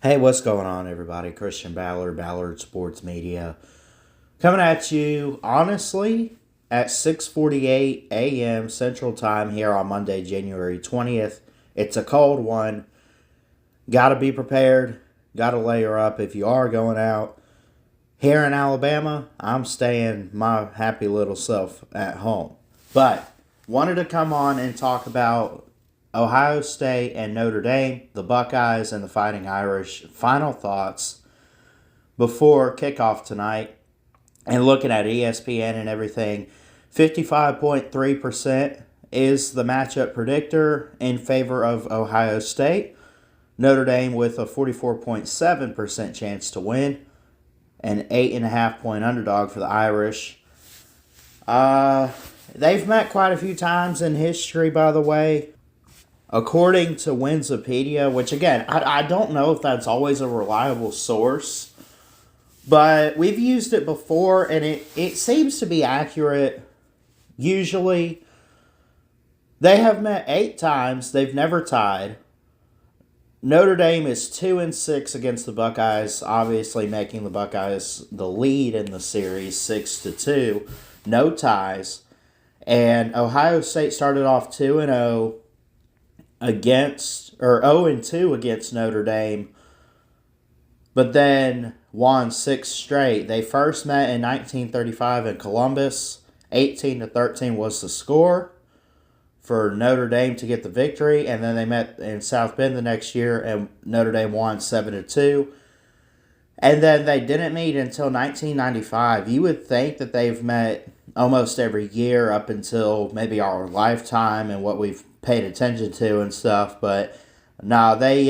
Hey, what's going on, everybody? Christian Ballard, Ballard Sports Media, coming at you honestly at 6:48 a.m. Central Time here on Monday, January 20th. It's a cold one. Got to be prepared. Got to layer up if you are going out. Here in Alabama, I'm staying my happy little self at home. But wanted to come on and talk about Ohio State and Notre Dame, the Buckeyes and the Fighting Irish. Final thoughts before kickoff tonight, and looking at ESPN and everything. 55.3% is the matchup predictor in favor of Ohio State. Notre Dame with a 44.7% chance to win. An 8.5-point underdog for the Irish. They've met quite a few times in history, by the way. According to Winsipedia, which again, I don't know if that's always a reliable source, but we've used it before and it seems to be accurate. Usually, they have met 8 times, they've never tied. Notre Dame is 2-6 against the Buckeyes, obviously making the Buckeyes the lead in the series 6-2. No ties. And Ohio State started off 2-0 against, or 0-2 against Notre Dame, but then won 6 straight. They first met in 1935 in Columbus. 18-13 was the score for Notre Dame to get the victory, and then they met in South Bend the next year, and Notre Dame won 7-2. And then they didn't meet until 1995. You would think that they've met almost every year up until maybe our lifetime and what we've paid attention to and stuff, but no, they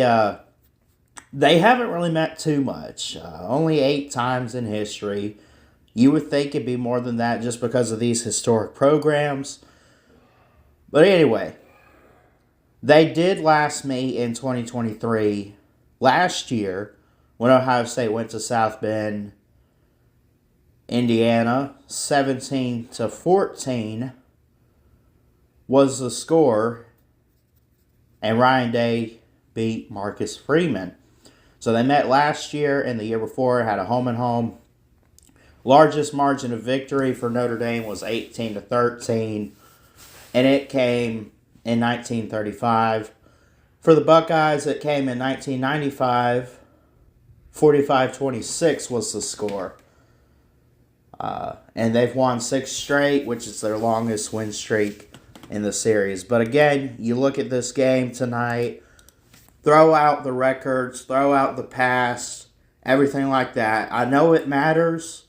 haven't really met too much. Only 8 times in history. You would think it'd be more than that just because of these historic programs. But anyway, they did last meet in 2023. Last year, when Ohio State went to South Bend, Indiana, 17-14 was the score, and Ryan Day beat Marcus Freeman. So they met last year and the year before, had a home and home. Largest margin of victory for Notre Dame was 18-13, and it came in 1935. For the Buckeyes, it came in 1995. 45-26 was the score. And they've won 6 straight, which is their longest win streak in the series. But again, you look at this game tonight, throw out the records, throw out the past, everything like that. I know it matters,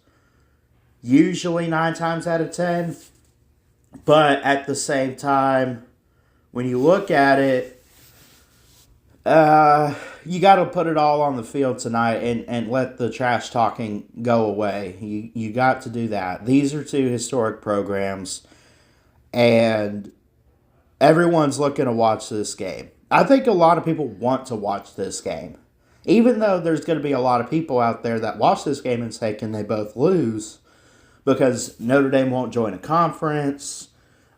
usually 9 times out of 10. But at the same time, when you look at it, you got to put it all on the field tonight and let the trash talking go away. You got to do that. These are 2 historic programs, and everyone's looking to watch this game. I think a lot of people want to watch this game. Even though there's going to be a lot of people out there that watch this game and say, can they both lose? Because Notre Dame won't join a conference.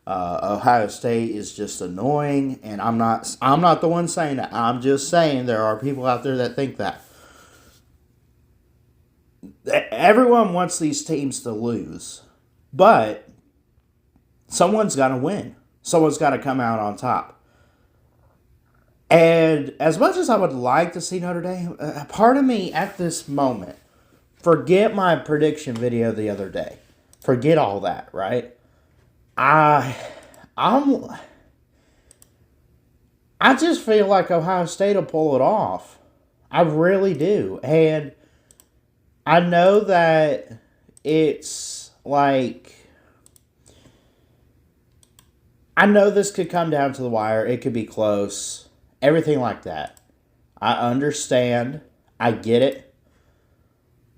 Ohio State is just annoying, and I'm not the one saying that. I'm just saying there are people out there that think that. Everyone wants these teams to lose, but someone's got to win. Someone's got to come out on top. And as much as I would like to see Notre Dame, a part of me at this moment, forget my prediction video the other day. Forget all that, right? I just feel like Ohio State will pull it off. I really do. And I know that it's like, I know this could come down to the wire. It could be close. Everything like that. I understand. I get it.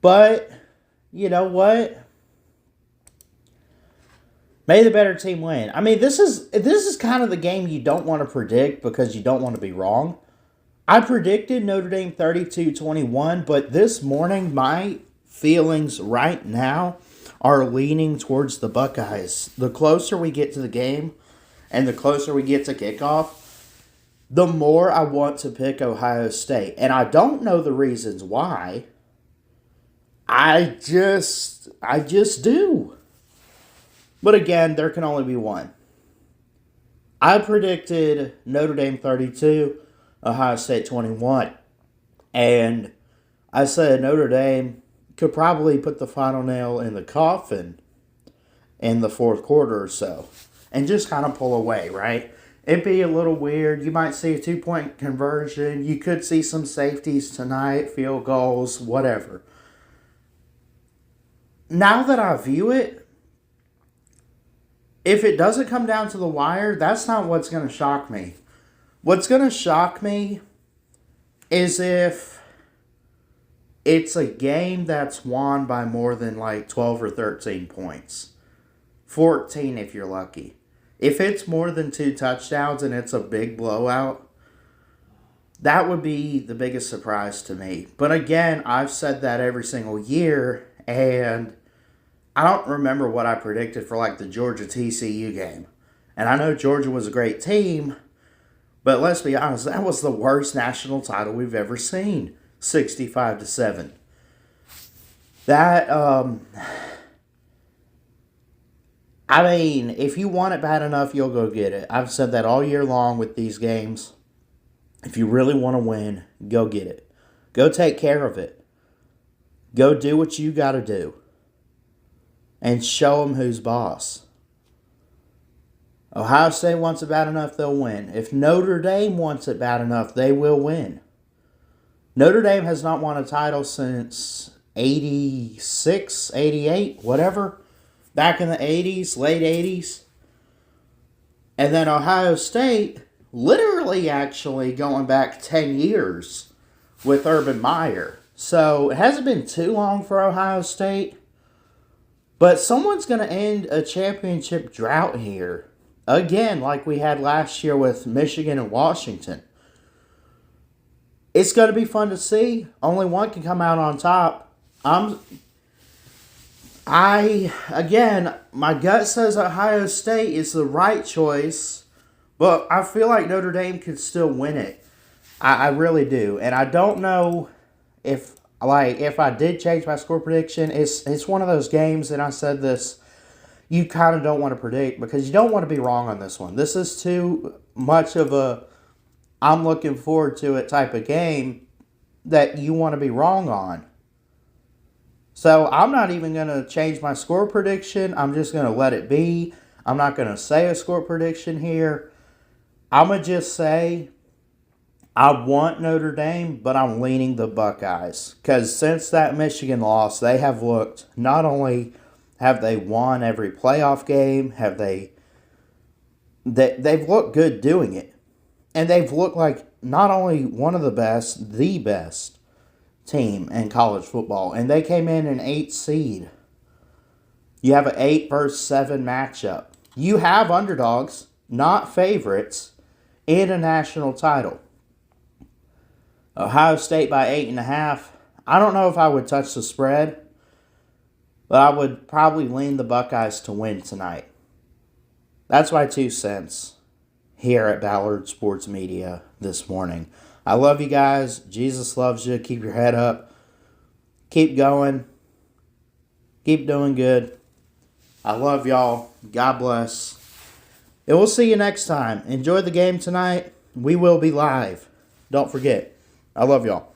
But, you know what? May the better team win. I mean, this is kind of the game you don't want to predict because you don't want to be wrong. I predicted Notre Dame 32-21, but this morning my feelings right now are leaning towards the Buckeyes. The closer we get to the game and the closer we get to kickoff, the more I want to pick Ohio State. And I don't know the reasons why. I just do. But again, there can only be one. I predicted Notre Dame 32, Ohio State 21. And I said Notre Dame could probably put the final nail in the coffin in the fourth quarter or so. And just kind of pull away, right? It'd be a little weird. You might see a 2-point conversion. You could see some safeties tonight, field goals, whatever. Now that I view it, if it doesn't come down to the wire, that's not what's going to shock me. What's going to shock me is if it's a game that's won by more than like 12 or 13 points. 14 if you're lucky. If it's more than 2 touchdowns and it's a big blowout, that would be the biggest surprise to me. But again, I've said that every single year, and I don't remember what I predicted for like the Georgia TCU game. And I know Georgia was a great team, but let's be honest, that was the worst national title we've ever seen. 65-7. That, I mean, if you want it bad enough, you'll go get it. I've said that all year long with these games. If you really want to win, go get it. Go take care of it. Go do what you got to do. And show them who's boss. Ohio State wants it bad enough, they'll win. If Notre Dame wants it bad enough, they will win. Notre Dame has not won a title since 86, 88, whatever. Back in the 80s, late 80s. And then Ohio State, literally actually going back 10 years with Urban Meyer. So it hasn't been too long for Ohio State. But someone's going to end a championship drought here. Again, like we had last year with Michigan and Washington. It's going to be fun to see. Only one can come out on top. Again, my gut says Ohio State is the right choice, but I feel like Notre Dame could still win it. I really do. And I don't know if I did change my score prediction. It's one of those games, and I said this, you kind of don't want to predict because you don't want to be wrong on this one. This is too much of a I'm looking forward to it type of game that you want to be wrong on. So I'm not even going to change my score prediction. I'm just going to let it be. I'm not going to say a score prediction here. I'm going to just say I want Notre Dame, but I'm leaning the Buckeyes. Because since that Michigan loss, they have looked, not only have they won every playoff game, they've looked good doing it. And they've looked like not only one of the best team in college football. And they came in an 8 seed. You have an 8 versus 7 matchup. You have underdogs, not favorites, in a national title. Ohio State by 8.5. I don't know if I would touch the spread, but I would probably lean the Buckeyes to win tonight. That's my 2 cents here at Ballard Sports Media this morning. I love you guys. Jesus loves you. Keep your head up. Keep going. Keep doing good. I love y'all. God bless. And we'll see you next time. Enjoy the game tonight. We will be live. Don't forget. I love y'all.